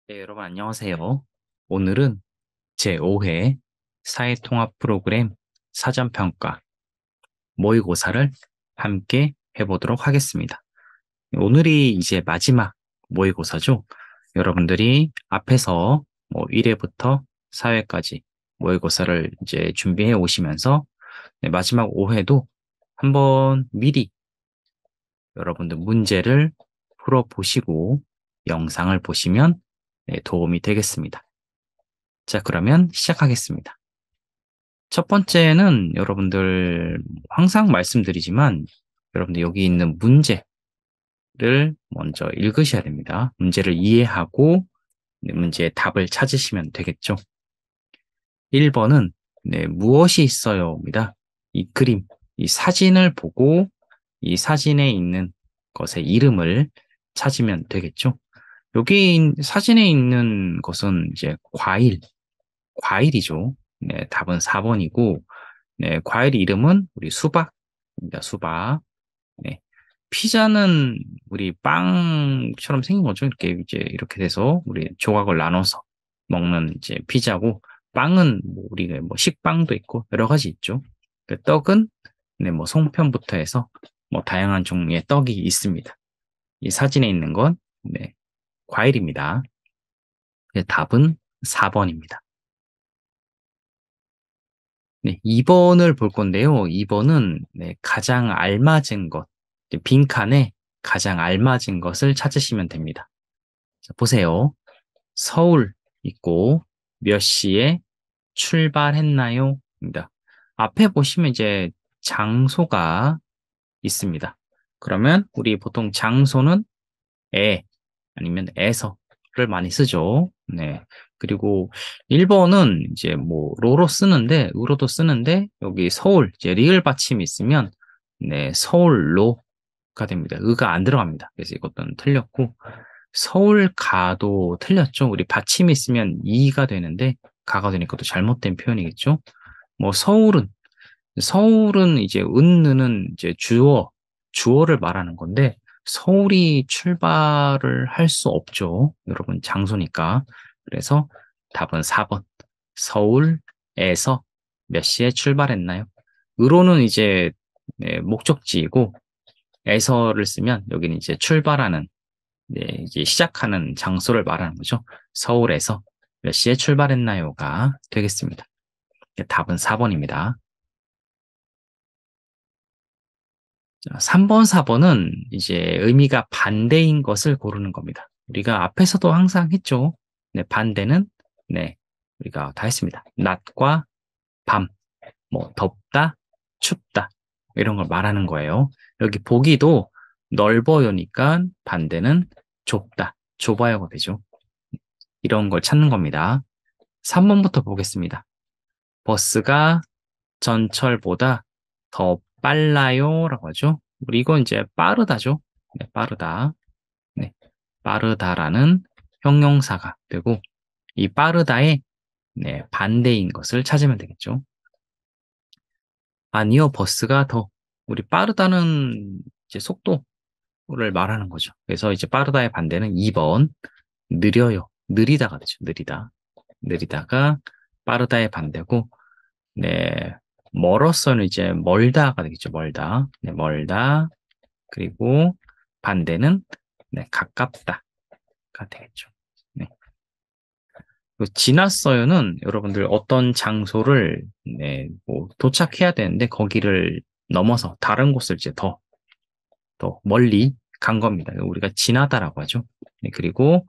네, 여러분 안녕하세요. 오늘은 제5회 사회통합 프로그램 사전평가 모의고사를 함께 해보도록 하겠습니다. 오늘이 이제 마지막 모의고사죠. 여러분들이 앞에서 뭐 1회부터 4회까지 모의고사를 이제 준비해 오시면서 마지막 5회도 한번 미리 여러분들 문제를 풀어보시고 영상을 보시면 도움이 되겠습니다. 자, 그러면 시작하겠습니다. 첫 번째는 여러분들 항상 말씀드리지만 여러분들 여기 있는 문제를 먼저 읽으셔야 됩니다. 문제를 이해하고 문제의 답을 찾으시면 되겠죠. 1번은 무엇이 있어요?입니다. 이 그림, 이 사진을 보고 이 사진에 있는 것의 이름을 찾으면 되겠죠. 여기 사진에 있는 것은 이제 과일이죠. 네, 답은 4번이고, 네, 과일 이름은 우리 수박입니다. 수박. 네. 피자는 우리 빵처럼 생긴 거죠. 이렇게 이제 이렇게 돼서 우리 조각을 나눠서 먹는 이제 피자고, 빵은 뭐 우리가 뭐 식빵도 있고 여러 가지 있죠. 그 떡은 네, 뭐 송편부터 해서 뭐 다양한 종류의 떡이 있습니다. 이 사진에 있는 건 네, 과일입니다. 네, 답은 4번입니다. 네, 2번을 볼 건데요. 2번은 네, 가장 알맞은 것, 빈칸에 가장 알맞은 것을 찾으시면 됩니다. 자, 보세요. 서울 있고 몇 시에 출발했나요? 입니다. 앞에 보시면 이제 장소가 있습니다. 그러면 우리 보통 장소는 아니면 에서를 많이 쓰죠. 네. 그리고 1번은 이제 뭐 로로 쓰는데 으로도 쓰는데 여기 서울 이제 리을 받침이 있으면 네, 서울로가 됩니다. 의가 안 들어갑니다. 그래서 이것도 틀렸고 서울 가도 틀렸죠. 우리 받침이 있으면 이가 되는데 가가 되니까 또 잘못된 표현이겠죠. 뭐 서울은 이제 은느는 이제 주어를 말하는 건데 서울이 출발을 할 수 없죠. 여러분 장소니까. 그래서 답은 4번. 서울에서 몇 시에 출발했나요? 으로는 이제 목적지이고 에서를 쓰면 여기는 이제 출발하는 이제 시작하는 장소를 말하는 거죠. 서울에서 몇 시에 출발했나요가 되겠습니다. 답은 4번입니다. 3번, 4번은 이제 의미가 반대인 것을 고르는 겁니다. 우리가 앞에서도 항상 했죠. 네, 반대는 네, 우리가 다 했습니다. 낮과 밤, 뭐 덥다, 춥다 이런 걸 말하는 거예요. 여기 보기도 넓어요니까 반대는 좁다, 좁아요가 되죠. 이런 걸 찾는 겁니다. 3번부터 보겠습니다. 버스가 전철보다 더 빨라요 라고 하죠. 우리 이건 이제 빠르다죠. 네, 빠르다. 네, 빠르다라는 형용사가 되고 이 빠르다의 네, 반대인 것을 찾으면 되겠죠. 아니요, 버스가 더 우리 빠르다는 이제 속도를 말하는 거죠. 그래서 이제 빠르다의 반대는 2번 느려요. 느리다가 되죠. 느리다가 빠르다의 반대고 네, 멀었어는 이제 멀다가 되겠죠. 멀다. 네, 멀다. 그리고 반대는 네, 가깝다가 되겠죠. 네. 지났어요는 여러분들 어떤 장소를 네, 뭐 도착해야 되는데 거기를 넘어서 다른 곳을 이제 더 멀리 간 겁니다. 우리가 지나다라고 하죠. 네, 그리고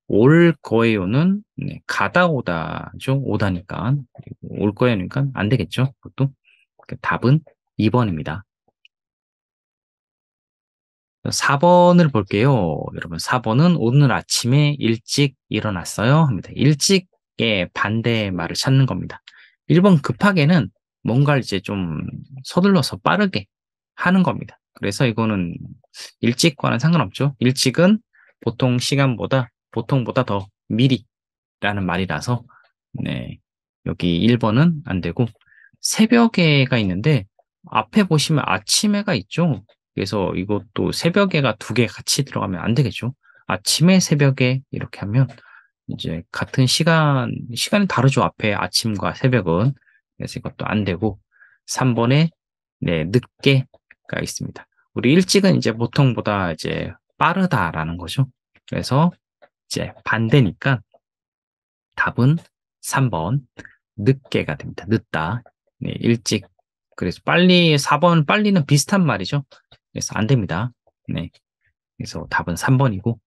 올 거예요는 네, 가다 오다죠. 오다니까. 그리고 올 거예요니까 안 되겠죠. 그것도. 답은 2번입니다. 4번을 볼게요. 여러분, 4번은 오늘 아침에 일찍 일어났어요. 합니다. 일찍의 반대 말을 찾는 겁니다. 1번 급하게는 뭔가를 이제 좀 서둘러서 빠르게 하는 겁니다. 그래서 이거는 일찍과는 상관없죠. 일찍은 보통보다 더 미리라는 말이라서, 네, 여기 1번은 안 되고, 새벽에가 있는데 앞에 보시면 아침에가 있죠. 그래서 이것도 새벽에가 두 개 같이 들어가면 안 되겠죠. 아침에 새벽에 이렇게 하면 이제 같은 시간이 다르죠. 앞에 아침과 새벽은. 그래서 이것도 안 되고 3번에 네, 늦게가 있습니다. 우리 일찍은 이제 보통보다 이제 빠르다라는 거죠. 그래서 이제 반대니까 답은 3번 늦게가 됩니다. 늦다. 네, 일찍. 그래서 빨리 4번 빨리는 비슷한 말이죠. 그래서 안 됩니다. 네. 그래서 답은 3번이고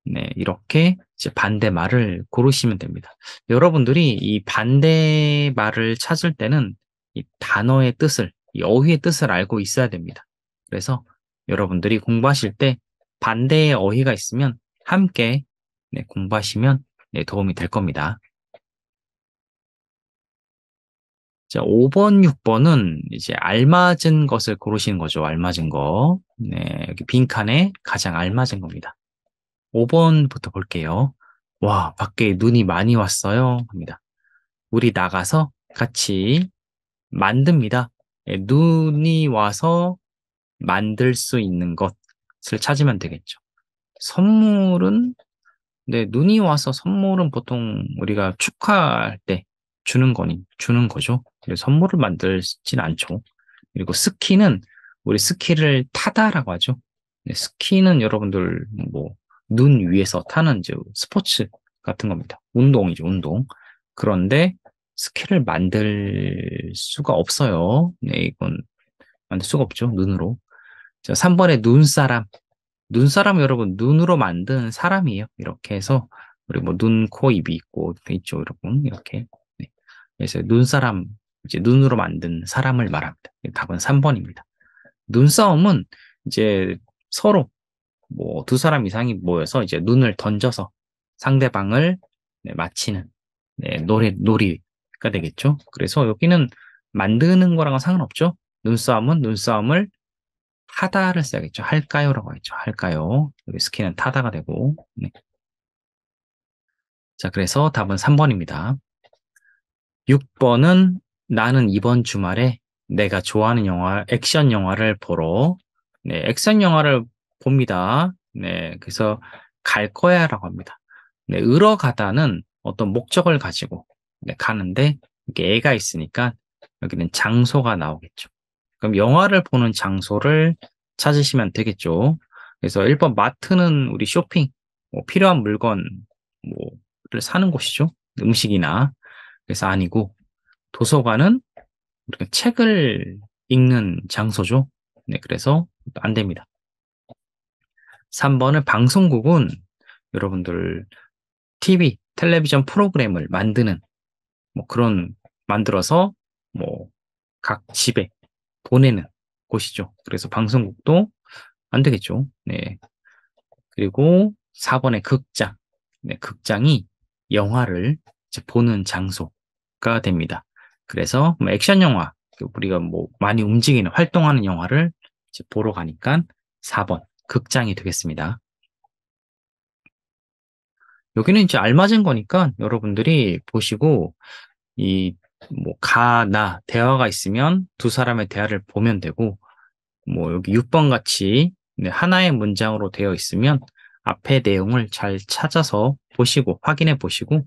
네, 이렇게 이제 반대말을 고르시면 됩니다. 여러분들이 이 반대말을 찾을 때는 이 단어의 뜻을, 이 어휘의 뜻을 알고 있어야 됩니다. 그래서 여러분들이 공부하실 때 반대의 어휘가 있으면 함께 네, 공부하시면 네, 도움이 될 겁니다. 자, 5번, 6번은 이제 알맞은 것을 고르시는 거죠. 알맞은 거. 네, 여기 빈칸에 가장 알맞은 겁니다. 5번부터 볼게요. 와, 밖에 눈이 많이 왔어요. 합니다. 우리 나가서 같이 만듭니다. 예, 눈이 와서 만들 수 있는 것을 찾으면 되겠죠. 선물은, 네, 눈이 와서 선물은 보통 우리가 축하할 때 주는 거죠. 그래서 선물을 만들진 않죠. 그리고 스키는 우리 스키를 타다라고 하죠. 네, 스키는 여러분들 뭐 눈 위에서 타는 이제 스포츠 같은 겁니다. 운동이죠, 운동. 그런데 스키를 만들 수가 없어요. 네, 이건 만들 수가 없죠, 눈으로. 자, 3번에 눈사람. 눈사람 여러분 눈으로 만든 사람이에요. 이렇게 해서 우리 뭐 눈, 코, 입이 있고 있죠, 여러분. 이렇게. 네. 그래서 눈사람 이제 눈으로 만든 사람을 말합니다. 답은 3번입니다. 눈싸움은 이제 서로 뭐 두 사람 이상이 모여서 이제 눈을 던져서 상대방을 네, 맞히는 네, 놀이가 되겠죠. 그래서 여기는 만드는 거랑은 상관없죠. 눈싸움은 눈싸움을 하다를 써야겠죠. 할까요라고 했죠. 할까요? 여기 스키는 타다가 되고. 네. 자, 그래서 답은 3번입니다. 6번은 나는 이번 주말에 내가 좋아하는 액션 영화를 보러, 네, 액션 영화를 봅니다. 네, 그래서 갈 거야라고 합니다. 네, 으러 가다는 어떤 목적을 가지고 네, 가는데 이게 애가 있으니까 여기는 장소가 나오겠죠. 그럼 영화를 보는 장소를 찾으시면 되겠죠. 그래서 1번 마트는 우리 쇼핑, 뭐 필요한 물건 뭐를 사는 곳이죠. 음식이나. 그래서 아니고 도서관은 우리가 책을 읽는 장소죠. 네, 그래서 안 됩니다. 3번은 방송국은 여러분들 텔레비전 프로그램을 만드는 뭐 그런 만들어서 뭐 각 집에 보내는 곳이죠. 그래서 방송국도 안 되겠죠. 네. 그리고 4번의 극장. 네, 극장이 영화를 이제 보는 장소가 됩니다. 그래서 뭐 액션 영화, 우리가 뭐 많이 움직이는 활동하는 영화를 이제 보러 가니까 4번 극장이 되겠습니다. 여기는 이제 알맞은 거니까 여러분들이 보시고 이 뭐 나 대화가 있으면 두 사람의 대화를 보면 되고 뭐 여기 6번 같이 네, 하나의 문장으로 되어 있으면 앞에 내용을 잘 찾아서 보시고 확인해 보시고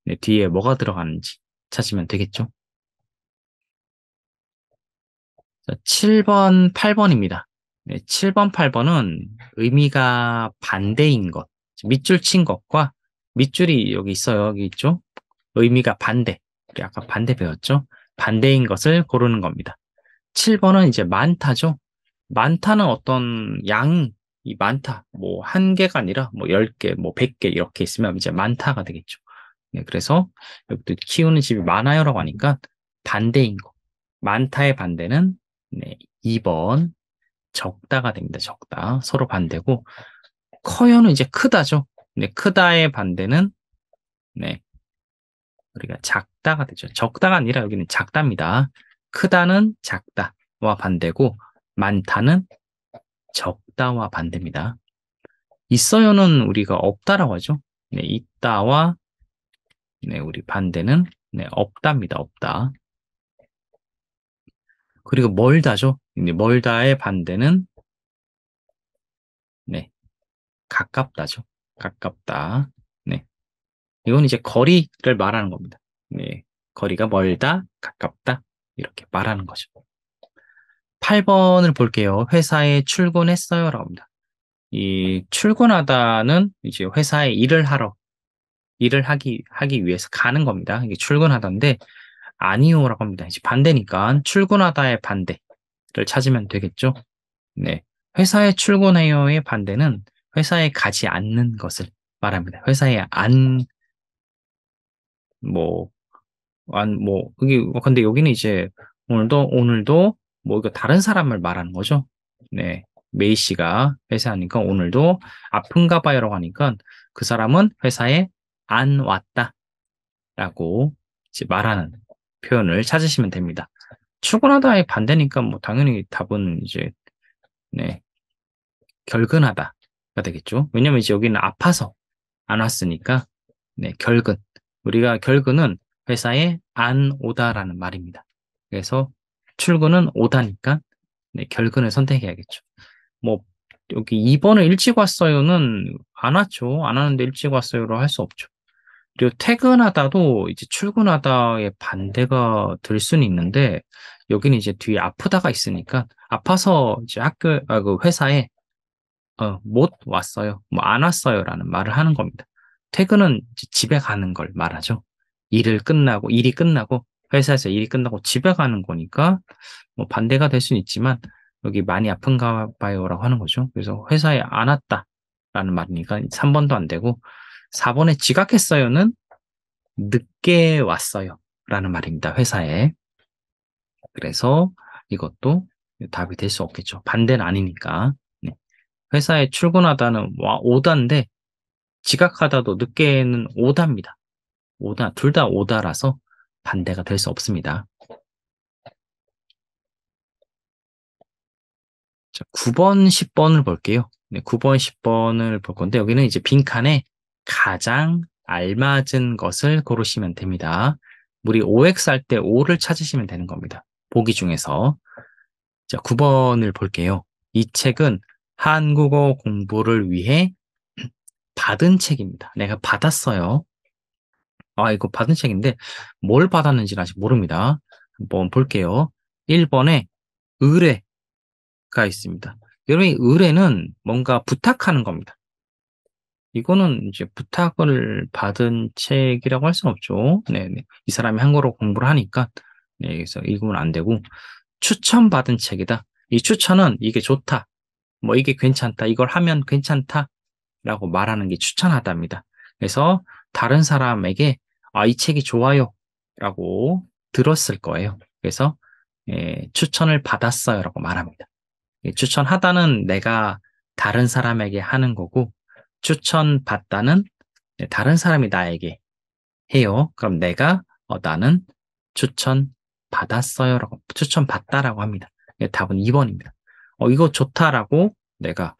네, 뒤에 뭐가 들어가는지 찾으면 되겠죠. 자, 7번, 8번입니다. 네, 7번, 8번은 의미가 반대인 것. 밑줄 친 것과 밑줄이 여기 있어요. 여기 있죠. 의미가 반대. 우리 아까 반대 배웠죠. 반대인 것을 고르는 겁니다. 7번은 이제 많다죠. 많다는 어떤 양이 많다. 뭐 한 개가 아니라 뭐 10개, 뭐 100개 이렇게 있으면 이제 많다가 되겠죠. 네, 그래서 여기도 키우는 집이 많아요라고 하니까 반대인 거. 많다의 반대는 네, 2번 적다가 됩니다. 적다. 서로 반대고 커요는 이제 크다죠. 네, 크다의 반대는 네, 우리가 작다가 되죠. 적다가 아니라 여기는 작답니다. 크다는 작다와 반대고 많다는 적다와 반대입니다. 있어요는 우리가 없다라고 하죠. 네, 있다와 네, 우리 반대는 네, 없답니다. 없다. 그리고 멀다죠. 근데 멀다의 반대는 네, 가깝다죠. 가깝다. 네. 이건 이제 거리를 말하는 겁니다. 네. 거리가 멀다, 가깝다. 이렇게 말하는 거죠. 8번을 볼게요. 회사에 출근했어요라고 합니다. 이 출근하다는 이제 회사에 일을 하기 위해서 가는 겁니다. 이게 출근하다인데 아니요라고 합니다. 이제 반대니까 출근하다의 반대를 찾으면 되겠죠. 네. 회사에 출근해요의 반대는 회사에 가지 않는 것을 말합니다. 회사에 뭐, 근데 여기는 이제 오늘도 뭐 이거 다른 사람을 말하는 거죠. 네. 메이 씨가 회사에 하니까 오늘도 아픈가 봐요라고 하니까 그 사람은 회사에 안 왔다라고 이제 말하는 표현을 찾으시면 됩니다. 출근하다의 반대니까 뭐 당연히 답은 이제 네, 결근하다가 되겠죠. 왜냐면 이제 여기는 아파서 안 왔으니까 네, 결근. 우리가 결근은 회사에 안 오다라는 말입니다. 그래서 출근은 오다니까 네, 결근을 선택해야겠죠. 뭐 여기 2번을 일찍 왔어요는 안 왔죠. 안 왔는데 일찍 왔어요로 할 수 없죠. 그리고 퇴근하다도 이제 출근하다의 반대가 될 수는 있는데 여기는 이제 뒤에 아프다가 있으니까 아파서 이제 그 회사에 못 왔어요. 뭐 안 왔어요라는 말을 하는 겁니다. 퇴근은 이제 집에 가는 걸 말하죠. 일이 끝나고 회사에서 일이 끝나고 집에 가는 거니까 뭐 반대가 될 수는 있지만 여기 많이 아픈가 봐요라고 하는 거죠. 그래서 회사에 안 왔다라는 말이니까 3번도 안 되고 4번에 지각했어요는 늦게 왔어요. 라는 말입니다. 회사에. 그래서 이것도 답이 될 수 없겠죠. 반대는 아니니까. 네. 회사에 출근하다는 오다인데 지각하다도 늦게는 오다입니다. 둘 다 오다라서 반대가 될 수 없습니다. 자, 9번, 10번을 볼게요. 네, 9번, 10번을 볼 건데 여기는 이제 빈칸에 가장 알맞은 것을 고르시면 됩니다. 우리 OX 할 때 O를 찾으시면 되는 겁니다. 보기 중에서. 자, 9번을 볼게요. 이 책은 한국어 공부를 위해 받은 책입니다. 내가 받았어요. 이거 받은 책인데 뭘 받았는지는 아직 모릅니다. 한번 볼게요. 1번에 의뢰가 있습니다. 여러분, 이 의뢰는 뭔가 부탁하는 겁니다. 이거는 이제 부탁을 받은 책이라고 할 수는 없죠. 네네. 이 사람이 한국어로 공부를 하니까, 네, 그래서 읽으면 안 되고, 추천받은 책이다. 이 추천은 이게 좋다. 뭐 이게 괜찮다. 이걸 하면 괜찮다. 라고 말하는 게 추천하답니다. 그래서 다른 사람에게, 이 책이 좋아요. 라고 들었을 거예요. 그래서, 추천을 받았어요. 라고 말합니다. 추천하다는 내가 다른 사람에게 하는 거고, 추천받다는 다른 사람이 나에게 해요. 그럼 나는 추천받았어요라고, 추천받다라고 합니다. 답은 2번입니다. 이거 좋다라고 내가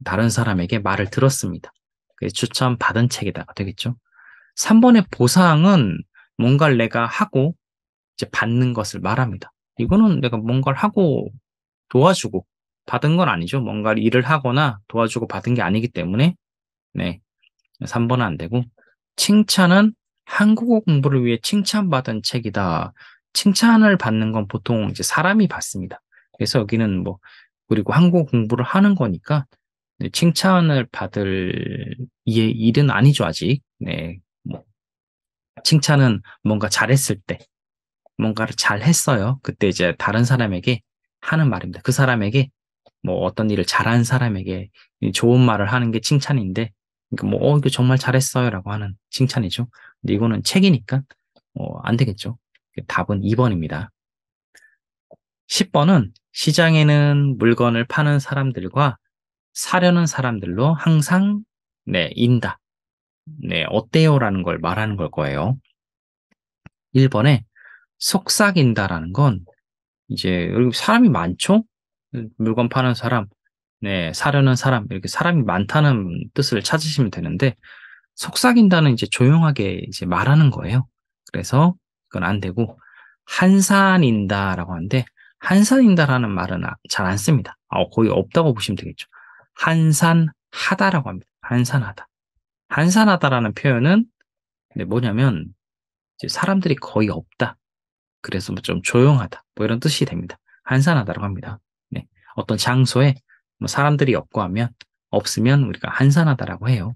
다른 사람에게 말을 들었습니다. 그래서 추천받은 책이다가 되겠죠. 3번의 보상은 뭔가를 내가 하고 이제 받는 것을 말합니다. 이거는 내가 뭔가를 하고 도와주고 받은 건 아니죠. 뭔가 일을 하거나 도와주고 받은 게 아니기 때문에 네, 3번은 안 되고 칭찬은 한국어 공부를 위해 칭찬받은 책이다. 칭찬을 받는 건 보통 이제 사람이 받습니다. 그래서 여기는 뭐 그리고 한국어 공부를 하는 거니까 네, 칭찬을 받을 일은 아니죠 아직. 네, 뭐 칭찬은 뭔가 잘했을 때 뭔가를 잘했어요. 그때 이제 다른 사람에게 하는 말입니다. 그 사람에게 뭐 어떤 일을 잘한 사람에게 좋은 말을 하는 게 칭찬인데, 그러니까 뭐, 이거 정말 잘했어요라고 하는 칭찬이죠. 근데 이거는 책이니까, 안 되겠죠. 답은 2번입니다. 10번은 시장에는 물건을 파는 사람들과 사려는 사람들로 항상, 네, 인다. 네, 어때요라는 걸 말하는 걸 거예요. 1번에 속삭인다라는 건 이제 여기 사람이 많죠? 물건 파는 사람, 네, 사려는 사람, 이렇게 사람이 많다는 뜻을 찾으시면 되는데, 속삭인다는 이제 조용하게 이제 말하는 거예요. 그래서 그건 안 되고, 한산인다라고 하는데, 한산인다라는 말은 잘 안 씁니다. 거의 없다고 보시면 되겠죠. 한산하다라고 합니다. 한산하다. 한산하다라는 표현은 네, 뭐냐면 이제 사람들이 거의 없다. 그래서 뭐좀 조용하다. 뭐 이런 뜻이 됩니다. 한산하다라고 합니다. 네. 어떤 장소에 뭐 사람들이 없고 하면 없으면 우리가 한산하다라고 해요.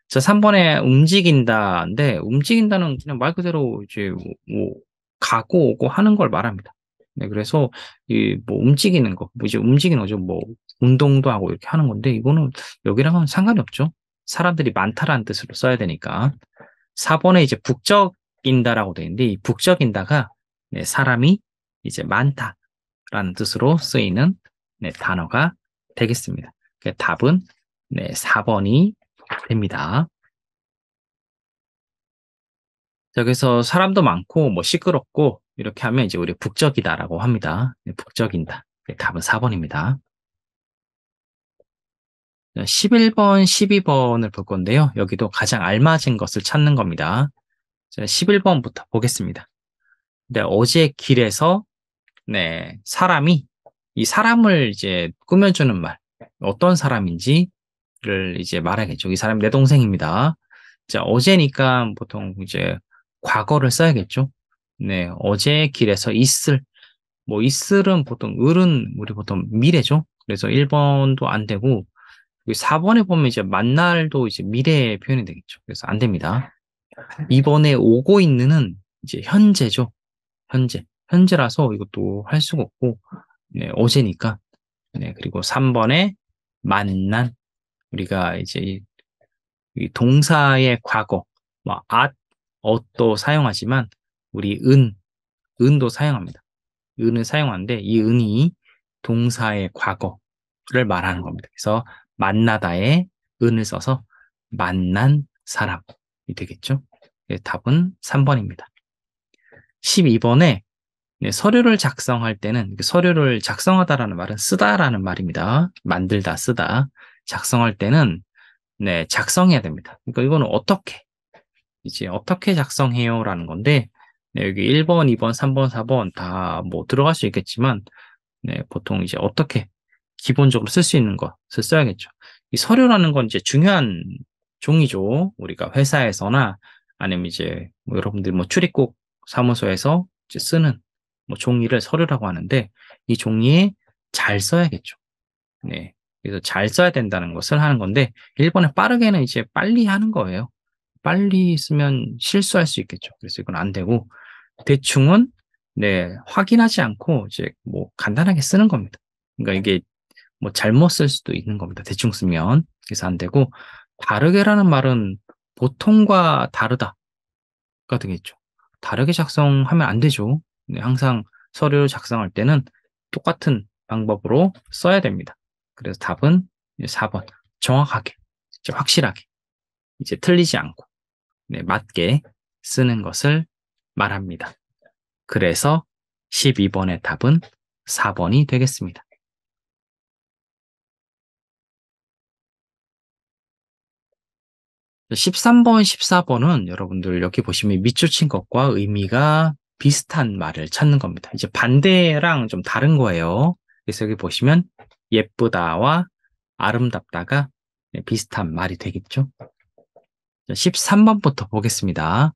자, 3번에 움직인다인데 움직인다는 그냥 말 그대로 이제 뭐 가고 오고 하는 걸 말합니다. 네, 그래서 이 뭐 움직이는 거, 뭐 이제 움직이는 거죠. 뭐 운동도 하고 이렇게 하는 건데 이거는 여기랑은 상관이 없죠. 사람들이 많다라는 뜻으로 써야 되니까. 4번에 이제 북적인다라고 되어 있는데 이 북적인다가 네, 사람이 이제 많다라는 뜻으로 쓰이는 네, 단어가 되겠습니다. 답은 네, 4번이 됩니다. 여기서 사람도 많고 뭐 시끄럽고 이렇게 하면 이제 우리 북적이다라고 합니다. 네, 북적인다. 네, 답은 4번입니다. 11번, 12번을 볼 건데요. 여기도 가장 알맞은 것을 찾는 겁니다. 11번부터 보겠습니다. 네, 어제 길에서 네, 사람이 이 사람을 이제 꾸며주는 말, 어떤 사람인지를 이제 말하겠죠. 이 사람이 내 동생입니다. 자, 어제니까 보통 이제 과거를 써야겠죠. 네, 어제 길에서 있을, 뭐 있을은 보통 을은 우리 보통 미래죠. 그래서 1번도 안 되고 4번에 보면 이제 만날도 이제 미래 표현이 되겠죠. 그래서 안 됩니다. 2번에 오고 있는은 이제 현재죠. 현재. 현재라서 이것도 할 수가 없고 네, 어제니까. 네, 그리고 3번에 만난 우리가 이제 이 동사의 과거, 뭐 엇도 사용하지만 우리 은도 사용합니다. 은을 사용하는데 이 은이 동사의 과거를 말하는 겁니다. 그래서 만나다에 은을 써서 만난 사람이 되겠죠. 네, 답은 3번입니다. 12번에 서류를 작성할 때는 서류를 작성하다라는 말은 쓰다라는 말입니다. 만들다, 쓰다. 작성할 때는 네, 작성해야 됩니다. 그러니까 이거는 이제 어떻게 작성해요라는 건데 네, 여기 1번, 2번, 3번, 4번 다 뭐 들어갈 수 있겠지만 네, 보통 이제 어떻게 기본적으로 쓸 수 있는 것을 써야겠죠. 이 서류라는 건 이제 중요한 종이죠. 우리가 회사에서나 아니면 이제 뭐 여러분들 뭐 출입국 사무소에서 이제 쓰는 뭐 종이를 서류라고 하는데 이 종이에 잘 써야겠죠. 네. 그래서 잘 써야 된다는 것을 하는 건데 1번에 빠르게는 이제 빨리 하는 거예요. 빨리 쓰면 실수할 수 있겠죠. 그래서 이건 안 되고 대충은 네, 확인하지 않고 이제 뭐 간단하게 쓰는 겁니다. 그러니까 이게 뭐 잘못 쓸 수도 있는 겁니다. 대충 쓰면. 그래서 안 되고 다르게라는 말은 보통과 다르다가 되겠죠. 다르게 작성하면 안 되죠. 네, 항상 서류를 작성할 때는 똑같은 방법으로 써야 됩니다. 그래서 답은 4번. 정확하게, 확실하게, 이제 틀리지 않고, 네, 맞게 쓰는 것을 말합니다. 그래서 12번의 답은 4번이 되겠습니다. 13번, 14번은 여러분들 여기 보시면 밑줄친 것과 의미가 비슷한 말을 찾는 겁니다. 이제 반대랑 좀 다른 거예요. 그래서 여기 보시면 예쁘다와 아름답다가 비슷한 말이 되겠죠. 13번부터 보겠습니다.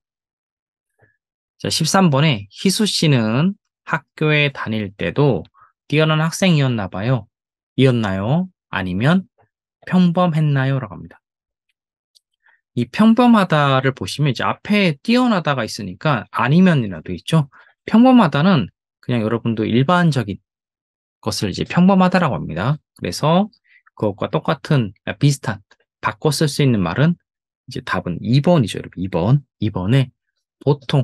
자, 13번에 희수 씨는 학교에 다닐 때도 뛰어난 학생이었나 봐요. 이었나요? 아니면 평범했나요? 라고 합니다. 이 평범하다를 보시면 이제 앞에 뛰어나다가 있으니까 아니면이라도 있죠. 평범하다는 그냥 여러분도 일반적인 것을 이제 평범하다라고 합니다. 그래서 그것과 똑같은 비슷한 바꿔 쓸 수 있는 말은 이제 답은 2번이죠, 여러분. 2번. 2번에 보통,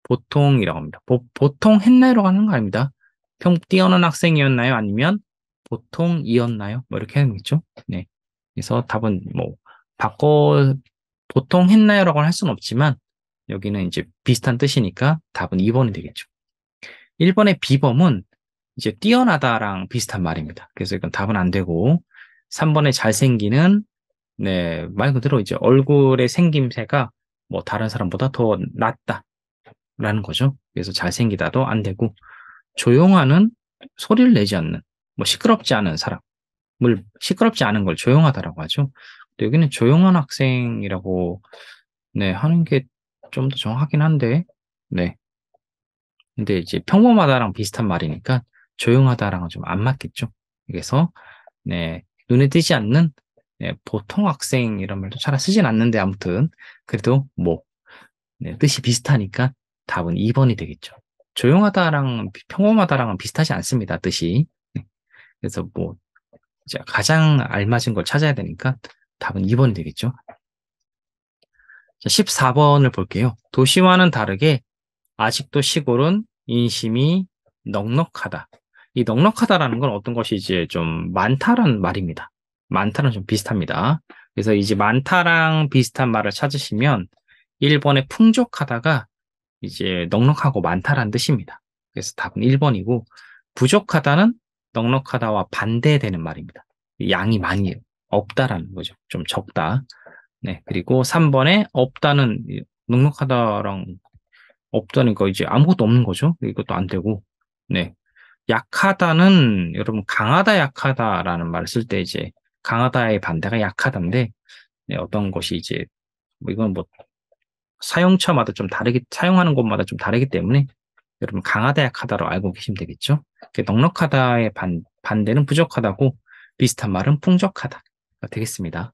보통이라고 합니다. 보통 했나요라고 하는 거 아닙니다. 뛰어난 학생이었나요? 아니면 보통이었나요? 뭐 이렇게 하는 거죠. 네. 그래서 답은 뭐 바꿔 보통 했나요라고 할 수는 없지만 여기는 이제 비슷한 뜻이니까 답은 2번이 되겠죠. 1번의 비범은 이제 뛰어나다랑 비슷한 말입니다. 그래서 이건 답은 안 되고 3번의 잘생기는 네, 말 그대로 이제 얼굴의 생김새가 뭐 다른 사람보다 더 낫다라는 거죠. 그래서 잘생기다도 안 되고 조용하는 소리를 내지 않는 뭐 시끄럽지 않은 사람을 시끄럽지 않은 걸 조용하다라고 하죠. 근데 여기는 조용한 학생이라고 네 하는 게 좀 더 정확하긴 한데 네. 근데 이제 평범하다랑 비슷한 말이니까 조용하다랑은 좀 안 맞겠죠. 그래서 네 눈에 띄지 않는 네, 보통 학생 이런 말도 잘 쓰진 않는데 아무튼 그래도 뭐 네, 뜻이 비슷하니까 답은 2번이 되겠죠. 조용하다랑 평범하다랑은 비슷하지 않습니다. 뜻이. 네, 그래서 뭐 이제 가장 알맞은 걸 찾아야 되니까 답은 2번이 되겠죠. 자, 14번을 볼게요. 도시와는 다르게 아직도 시골은 인심이 넉넉하다. 이 넉넉하다라는 건 어떤 것이 이제 좀 많다라는 말입니다. 많다는 좀 비슷합니다. 그래서 이제 많다랑 비슷한 말을 찾으시면 1번의 풍족하다가 이제 넉넉하고 많다라는 뜻입니다. 그래서 답은 1번이고 부족하다는 넉넉하다와 반대되는 말입니다. 양이 많이 없다라는 거죠. 좀 적다. 네. 그리고 3번에 없다는 넉넉하다랑 없다는 거 이제 아무것도 없는 거죠. 이것도 안 되고. 네. 약하다는 여러분 강하다 약하다라는 말을 쓸 때 이제 강하다의 반대가 약하다인데 네, 어떤 것이 이제 뭐 이건 뭐 사용처마다 좀 다르기 사용하는 곳마다 좀 다르기 때문에 여러분 강하다 약하다로 알고 계시면 되겠죠. 넉넉하다의 반대는 부족하다고 비슷한 말은 풍족하다가 되겠습니다.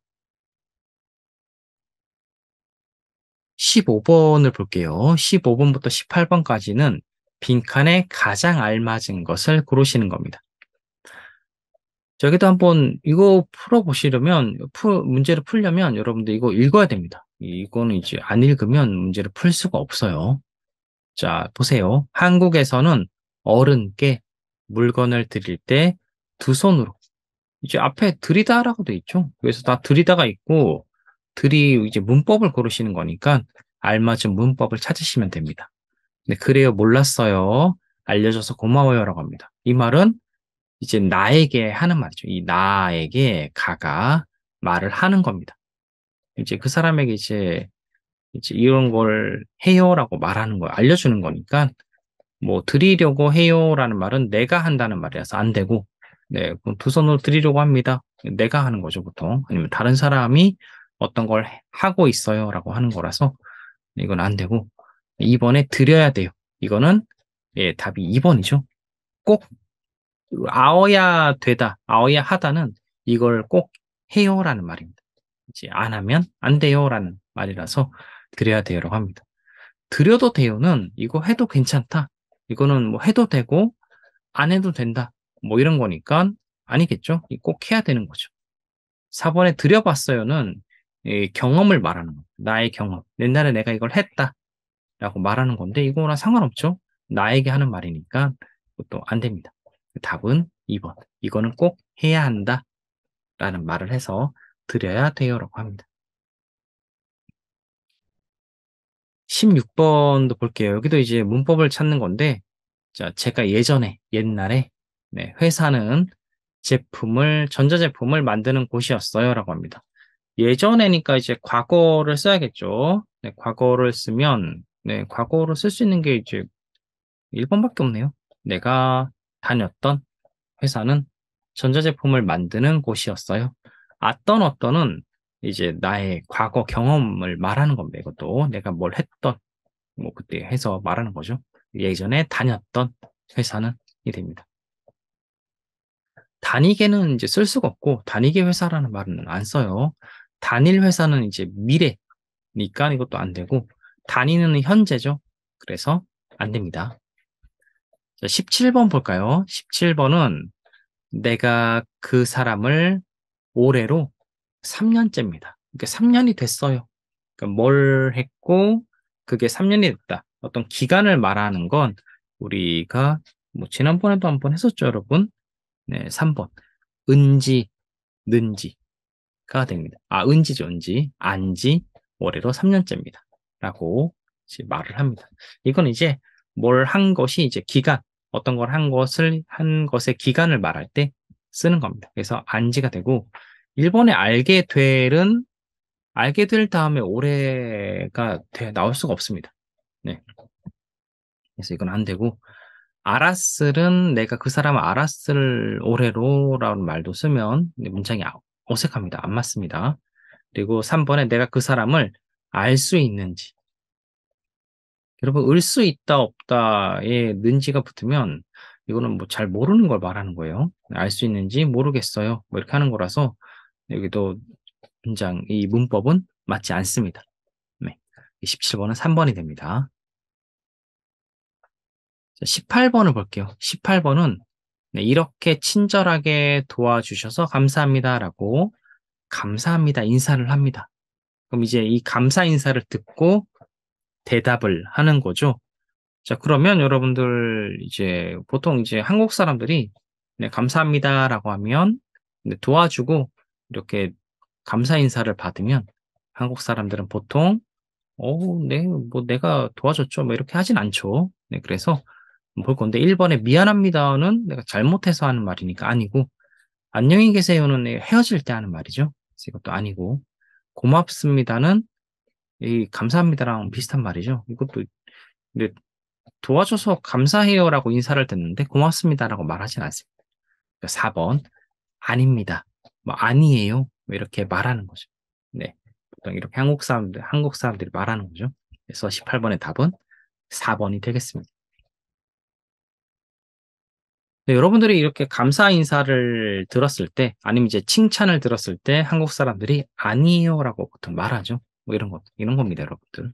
15번을 볼게요. 15번부터 18번까지는 빈칸에 가장 알맞은 것을 고르시는 겁니다. 저기도 한번 이거 풀어보시려면, 문제를 풀려면 여러분들 이거 읽어야 됩니다. 이거는 이제 안 읽으면 문제를 풀 수가 없어요. 자, 보세요. 한국에서는 어른께 물건을 드릴 때 두 손으로, 이제 앞에 들이다라고 돼 있죠. 그래서 다 들이다가 있고, 이제 문법을 고르시는 거니까 알맞은 문법을 찾으시면 됩니다. 네, 그래요. 몰랐어요. 알려줘서 고마워요라고 합니다. 이 말은 이제 나에게 하는 말이죠. 이 나에게 가가 말을 하는 겁니다. 이제 그 사람에게 이제 이런 걸 해요라고 말하는 거예요. 알려주는 거니까 뭐 드리려고 해요라는 말은 내가 한다는 말이라서 안 되고 네, 그럼 두 손으로 드리려고 합니다. 내가 하는 거죠, 보통. 아니면 다른 사람이 어떤 걸 하고 있어요라고 하는 거라서 이건 안 되고 2번에 드려야 돼요. 이거는 예, 답이 2번이죠. 꼭 아어야 되다, 아어야 하다는 이걸 꼭 해요라는 말입니다. 이제 안 하면 안 돼요라는 말이라서 드려야 돼요라고 합니다. 드려도 돼요는 이거 해도 괜찮다. 이거는 뭐 해도 되고 안 해도 된다. 뭐 이런 거니까 아니겠죠? 꼭 해야 되는 거죠. 4번에 드려봤어요는 경험을 말하는 거예요. 나의 경험. 옛날에 내가 이걸 했다라고 말하는 건데 이거랑 상관없죠. 나에게 하는 말이니까 그것도 안 됩니다. 답은 2번. 이거는 꼭 해야 한다라는 말을 해서 드려야 돼요라고 합니다. 16번도 볼게요. 여기도 이제 문법을 찾는 건데 자, 제가 옛날에 네, 회사는 전자제품을 만드는 곳이었어요라고 합니다. 예전에니까 이제 과거를 써야겠죠. 네, 과거를 쓰면 네, 과거로 쓸 수 있는 게 이제 1번밖에 없네요. 내가 다녔던 회사는 전자제품을 만드는 곳이었어요. 어떤은 이제 나의 과거 경험을 말하는 겁니다. 이것도 내가 뭘 했던 뭐 그때 해서 말하는 거죠. 예전에 다녔던 회사는 이 됩니다. 다니게는 이제 쓸 수가 없고 다니게 회사라는 말은 안 써요. 다닐 회사는 이제 미래니까 이것도 안 되고 다니는 현재죠. 그래서 안 됩니다. 자, 17번 볼까요? 17번은 내가 그 사람을 올해로 3년째입니다. 그러니까 3년이 됐어요. 그러니까 뭘 했고 그게 3년이 됐다. 어떤 기간을 말하는 건 우리가 뭐 지난번에도 한번 했었죠, 여러분. 네, 3번. 은지, 는지가 됩니다. 아, 은지죠, 은지. 안지, 올해로 3년째입니다. 라고 이제 말을 합니다. 이건 이제 뭘 한 것이 이제 기간, 어떤 걸 한 것의 기간을 말할 때 쓰는 겁니다. 그래서 안지가 되고, 일본의 알게 될 다음에 올해가 나올 수가 없습니다. 네. 그래서 이건 안 되고, 알았을은 내가 그 사람을 알았을 오래로라는 말도 쓰면 문장이 어색합니다. 안 맞습니다. 그리고 3 번에 내가 그 사람을 알 수 있는지. 여러분 을 수 있다 없다에 는지가 붙으면 이거는 뭐 잘 모르는 걸 말하는 거예요. 알 수 있는지 모르겠어요. 뭐 이렇게 하는 거라서 여기도 문장 이 문법은 맞지 않습니다. 네. 17 번은 3 번이 됩니다. 자 18 번을 볼게요. 18 번은 네 "이렇게 친절하게 도와주셔서 감사합니다."라고 "감사합니다." 인사를 합니다. 그럼 이제 이 감사 인사를 듣고 대답을 하는 거죠. 자 그러면 여러분들 이제 보통 이제 한국 사람들이 네 "감사합니다."라고 하면 네 도와주고 이렇게 감사 인사를 받으면 한국 사람들은 보통 네. 뭐 내가 도와줬죠." 뭐 이렇게 하진 않죠. 네 그래서 볼 건데 1 번에 "미안합니다."는 내가 잘못해서 하는 말이니까 아니고 "안녕히 계세요."는 헤어질 때 하는 말이죠. 그래서 이것도 아니고 "고맙습니다."는 이 "감사합니다."랑 비슷한 말이죠. 이것도 근데 "도와줘서 감사해요."라고 인사를 듣는데 "고맙습니다."라고 말하진 않습니다. 그러니까 4 번 "아닙니다." 뭐 "아니에요." 뭐 이렇게 말하는 거죠. 네. 보통 이렇게 한국 사람들이 말하는 거죠. 그래서 18 번의 답은 4 번이 되겠습니다. 네 여러분들이 이렇게 감사 인사를 들었을 때 아니면 이제 칭찬을 들었을 때 한국 사람들이 "아니에요."라고 보통 말하죠. 뭐 이런 겁니다 여러분들.